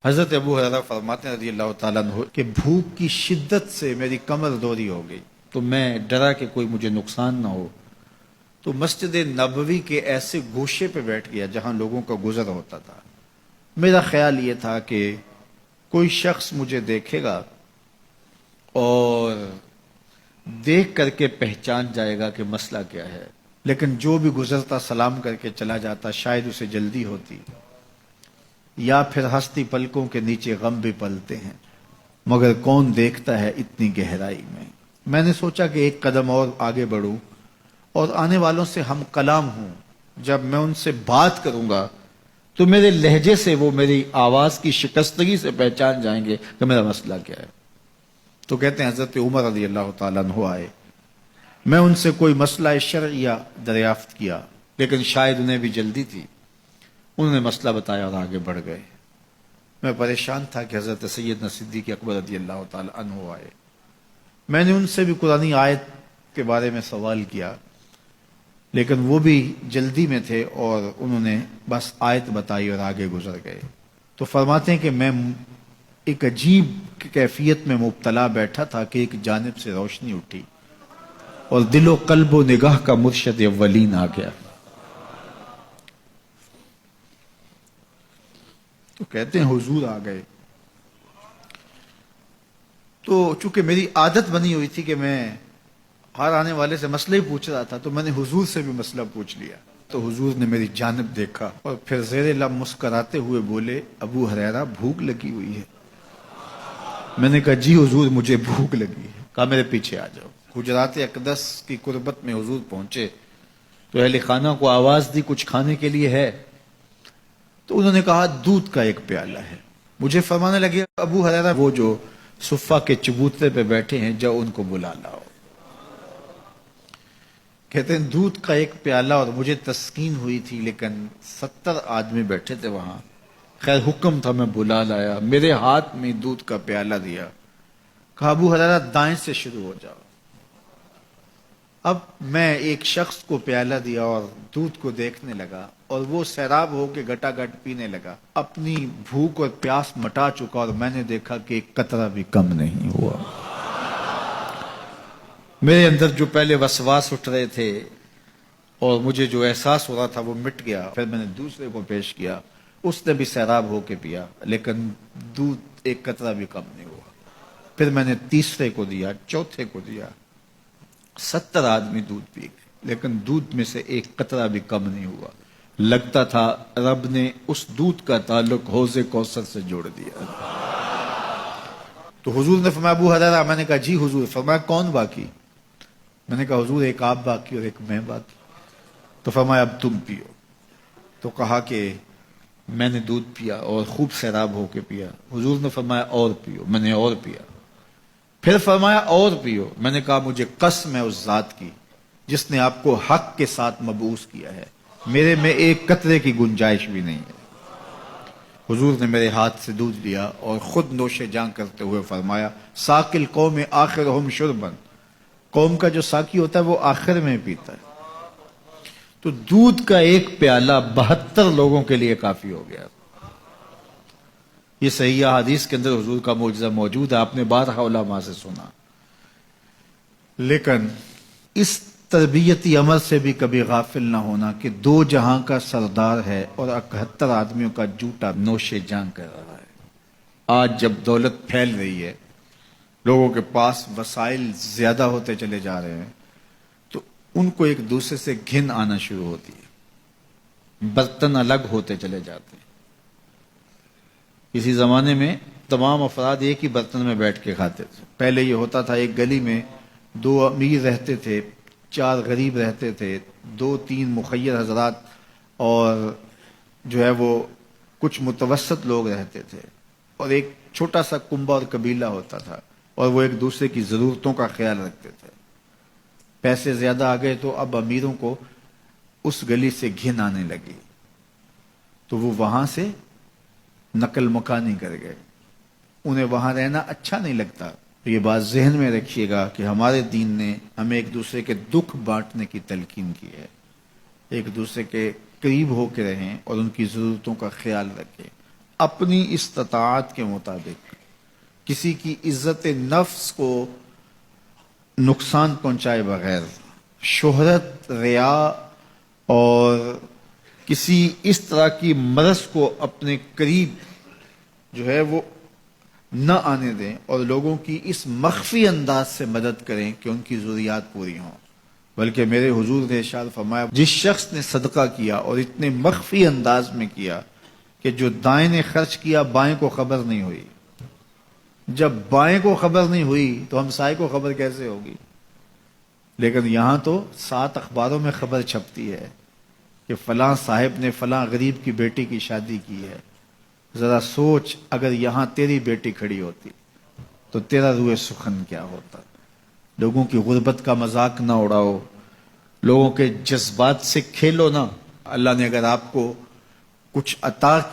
حضرت ابو ہریرہ فرماتے ہیں رضی اللہ تعالیٰ عنہ کہ بھوک کی شدت سے میری کمر دوری ہو گئی، تو میں ڈرا کہ کوئی مجھے نقصان نہ ہو، تو مسجد نبوی کے ایسے گوشے پہ بیٹھ گیا جہاں لوگوں کا گزر ہوتا تھا۔ میرا خیال یہ تھا کہ کوئی شخص مجھے دیکھے گا اور دیکھ کر کے پہچان جائے گا کہ مسئلہ کیا ہے، لیکن جو بھی گزرتا سلام کر کے چلا جاتا، شاید اسے جلدی ہوتی، یا پھر ہستی پلکوں کے نیچے غم بھی پلتے ہیں، مگر کون دیکھتا ہے اتنی گہرائی میں۔ میں نے سوچا کہ ایک قدم اور آگے بڑھوں اور آنے والوں سے ہم کلام ہوں، جب میں ان سے بات کروں گا تو میرے لہجے سے وہ میری آواز کی شکستگی سے پہچان جائیں گے کہ میرا مسئلہ کیا ہے۔ تو کہتے ہیں حضرت عمر رضی اللہ تعالیٰ عنہ آئے، میں ان سے کوئی مسئلہ شرعیہ دریافت کیا، لیکن شاید انہیں بھی جلدی تھی، انہوں نے مسئلہ بتایا اور آگے بڑھ گئے۔ میں پریشان تھا کہ حضرت سیدنا صدیق اکبر رضی اللہ تعالیٰ عنہ آئے۔ میں نے ان سے بھی قرآنی آیت کے بارے میں سوال کیا، لیکن وہ بھی جلدی میں تھے اور انہوں نے بس آیت بتائی اور آگے گزر گئے۔ تو فرماتے ہیں کہ میں ایک عجیب کیفیت میں مبتلا بیٹھا تھا کہ ایک جانب سے روشنی اٹھی اور دل و قلب و نگاہ کا مرشد اولین آ گیا۔ تو کہتے ہیں حضور آ گئے، تو چونکہ میری عادت بنی ہوئی تھی کہ میں ہر آنے والے سے مسئلہ ہی پوچھ رہا تھا، تو میں نے حضور سے بھی مسئلہ پوچھ لیا۔ تو حضور نے میری جانب دیکھا اور پھر زیر لب مسکراتے ہوئے بولے، ابو ہریرہ بھوک لگی ہوئی ہے؟ میں نے کہا جی حضور مجھے بھوک لگی ہے۔ کہا میرے پیچھے آ جاؤ۔ حجرات اقدس کی قربت میں حضور پہنچے تو اہل خانہ کو آواز دی کچھ کھانے کے لیے ہے؟ تو انہوں نے کہا دودھ کا ایک پیالہ ہے۔ مجھے فرمانے لگے ابو ہریرہ وہ جو صفہ کے چبوترے پہ بیٹھے ہیں جاؤ ان کو بلا لاؤ۔ کہتے ہیں دودھ کا ایک پیالہ، اور مجھے تسکین ہوئی تھی لیکن 70 آدمی بیٹھے تھے وہاں۔ خیر حکم تھا، میں بلا لایا، میرے ہاتھ میں دودھ کا پیالہ دیا، کہا ابو ہریرہ دائیں سے شروع ہو جاؤ۔ اب میں ایک شخص کو پیالہ دیا اور دودھ کو دیکھنے لگا، اور وہ سیراب ہو کے گٹا گٹ پینے لگا، اپنی بھوک اور پیاس مٹا چکا، اور میں نے دیکھا کہ ایک قطرہ بھی کم نہیں ہوا۔ میرے اندر جو پہلے وسواس اٹھ رہے تھے اور مجھے جو احساس ہو رہا تھا وہ مٹ گیا۔ پھر میں نے دوسرے کو پیش کیا، اس نے بھی سیراب ہو کے پیا، لیکن دودھ ایک قطرہ بھی کم نہیں ہوا۔ پھر میں نے تیسرے کو دیا، چوتھے کو دیا، 70 آدمی دودھ پی گئے، لیکن دودھ میں سے ایک قطرہ بھی کم نہیں ہوا۔ لگتا تھا رب نے اس دودھ کا تعلق حوض کوثر سے جوڑ دیا۔ تو حضور نے فرمایا ابو ہریرہ، میں نے کہا جی حضور۔ فرمایا کون باقی؟ میں نے کہا حضور ایک آپ باقی اور ایک میں باقی۔ تو فرمایا اب تم پیو۔ تو کہا کہ میں نے دودھ پیا اور خوب سیراب ہو کے پیا۔ حضور نے فرمایا اور پیو، میں نے اور پیا۔ پھر فرمایا اور پیو۔ میں نے کہا مجھے قسم ہے اس ذات کی جس نے آپ کو حق کے ساتھ مبعوث کیا ہے، میرے میں ایک قطرے کی گنجائش بھی نہیں ہے۔ حضور نے میرے ہاتھ سے دودھ لیا اور خود نوش جاں کرتے ہوئے فرمایا ساقی القوم آخرہم شربا، قوم کا جو ساقی ہوتا ہے وہ آخر میں پیتا ہے۔ تو دودھ کا ایک پیالہ 72 لوگوں کے لیے کافی ہو گیا۔ یہ صحیح حدیث کے اندر حضور کا معجزہ موجود ہے، آپ نے بارہا علماء سے سنا۔ لیکن اس تربیتی عمل سے بھی کبھی غافل نہ ہونا کہ 2 جہاں کا سردار ہے اور 71 آدمیوں کا جوٹا نوش جاں کر رہا ہے۔ آج جب دولت پھیل رہی ہے، لوگوں کے پاس وسائل زیادہ ہوتے چلے جا رہے ہیں، تو ان کو ایک دوسرے سے گھن آنا شروع ہوتی ہے، برتن الگ ہوتے چلے جاتے ہیں۔ اسی زمانے میں تمام افراد ایک ہی برتن میں بیٹھ کے کھاتے تھے۔ پہلے یہ ہوتا تھا ایک گلی میں 2 امیر رہتے تھے، 4 غریب رہتے تھے، 2-3 مخیر حضرات اور جو ہے وہ کچھ متوسط لوگ رہتے تھے، اور ایک چھوٹا سا کنبہ اور قبیلہ ہوتا تھا، اور وہ ایک دوسرے کی ضرورتوں کا خیال رکھتے تھے۔ پیسے زیادہ آ گئے تو اب امیروں کو اس گلی سے گھن آنے لگی، تو وہ وہاں سے نقل مکانی کر گئے، انہیں وہاں رہنا اچھا نہیں لگتا۔ یہ بات ذہن میں رکھیے گا کہ ہمارے دین نے ہمیں ایک دوسرے کے دکھ بانٹنے کی تلقین کی ہے، ایک دوسرے کے قریب ہو کے رہیں اور ان کی ضرورتوں کا خیال رکھیں۔ اپنی استطاعت کے مطابق کسی کی عزت نفس کو نقصان پہنچائے بغیر، شہرت، ریا اور کسی اس طرح کی مرض کو اپنے قریب جو ہے وہ نہ آنے دیں، اور لوگوں کی اس مخفی انداز سے مدد کریں کہ ان کی ضروریات پوری ہوں۔ بلکہ میرے حضور نے ارشاد فرمایا، جس شخص نے صدقہ کیا اور اتنے مخفی انداز میں کیا کہ جو دائیں نے خرچ کیا بائیں کو خبر نہیں ہوئی، جب بائیں کو خبر نہیں ہوئی تو ہمسائے کو خبر کیسے ہوگی؟ لیکن یہاں تو 7 اخباروں میں خبر چھپتی ہے کہ فلاں صاحب نے فلاں غریب کی بیٹی کی شادی کی ہے۔ ذرا سوچ، اگر یہاں تیری بیٹی کھڑی ہوتی تو تیرا روح سخن کیا ہوتا؟ لوگوں کی غربت کا مذاق نہ اڑاؤ، لوگوں کے جذبات سے کھیلو نہ۔ اللہ نے اگر آپ کو کچھ عطا